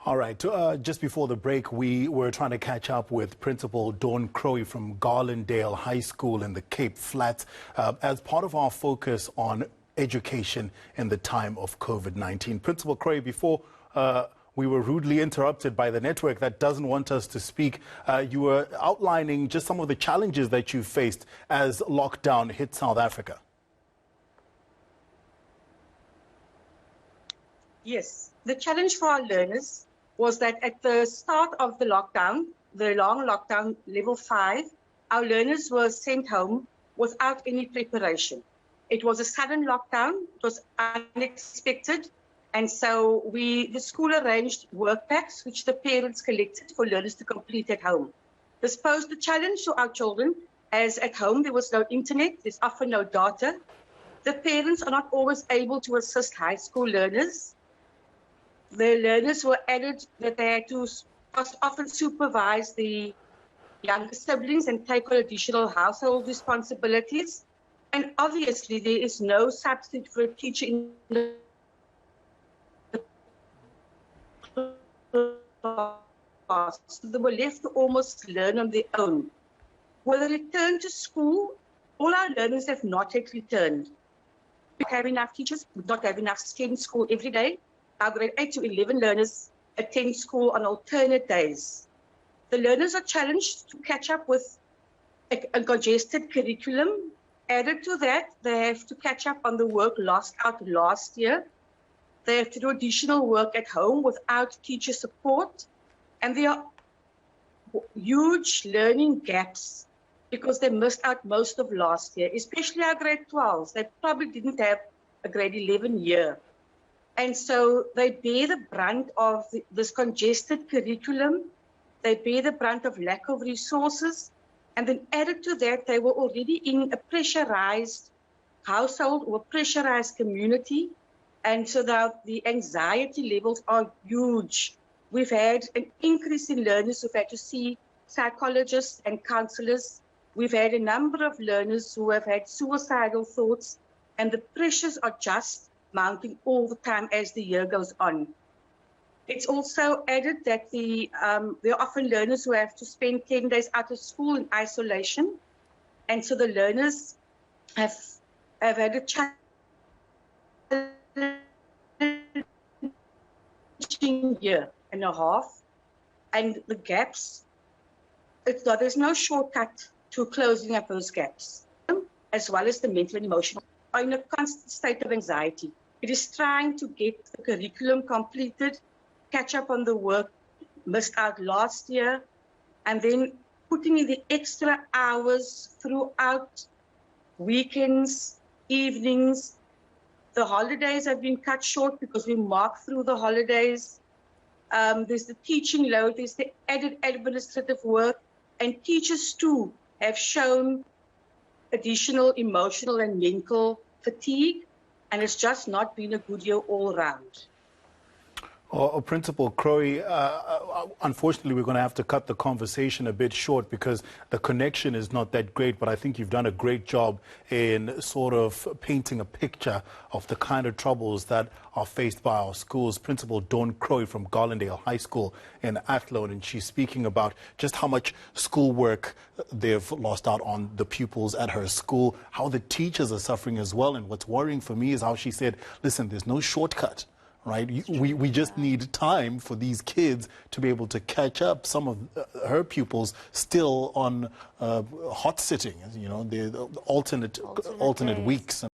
All right, just before the break, we were trying to catch up with Principal Dawn Crowie from Garlandale High School in the Cape Flats as part of our focus on education in the time of COVID-19. Principal Crowie, before we were rudely interrupted by the network that doesn't want us to speak, you were outlining just some of the challenges that you faced as lockdown hit South Africa. Yes, the challenge for our learners was that at the start of the lockdown, the long lockdown, level 5, our learners were sent home without any preparation. It was a sudden lockdown, it was unexpected, and so the school arranged work packs which the parents collected for learners to complete at home. This posed a challenge to our children, as at home there was no internet, there's often no data. The parents are not always able to assist high school learners. The learners were added that they had to often supervise the younger siblings and take on additional household responsibilities. And obviously, there is no substitute for a teacher in the class. So they were left to almost learn on their own. With the return to school, all our learners have not yet returned. We don't have enough teachers, we don't have enough to attend school every day. Our grade 8 to 11 learners attend school on alternate days. The learners are challenged to catch up with a congested curriculum. Added to that, they have to catch up on the work lost out last year. They have to do additional work at home without teacher support. And there are huge learning gaps because they missed out most of last year, especially our grade 12s. They probably didn't have a grade 11 year. And so they bear the brunt of this congested curriculum. They bear the brunt of lack of resources. And then added to that, they were already in a pressurized household or a pressurized community. And so the anxiety levels are huge. We've had an increase in learners who've had to see psychologists and counselors. We've had a number of learners who have had suicidal thoughts. And the pressures are just mounting all the time as the year goes on. It's also added that there are often learners who have to spend 10 days out of school in isolation. And so the learners have had a challenging year and a half. And the gaps, there's no shortcut to closing up those gaps, as well as the mental and emotional, are in a constant state of anxiety. It is trying to get the curriculum completed, catch up on the work missed out last year, and then putting in the extra hours throughout weekends, evenings. The holidays have been cut short because we mark through the holidays. There's the teaching load, there's the added administrative work, and teachers too have shown additional emotional and mental fatigue, and it's just not been a good year all around. Principal Crowie, unfortunately, we're going to have to cut the conversation a bit short because the connection is not that great, but I think you've done a great job in sort of painting a picture of the kind of troubles that are faced by our schools. Principal Dawn Crowie from Garlandale High School in Athlone, and she's speaking about just how much schoolwork they've lost out on, the pupils at her school, how the teachers are suffering as well. And what's worrying for me is how she said, listen, there's no shortcut. Right, we just need time for these kids to be able to catch up. Some of her pupils still on hot sitting, you know, the alternate weeks.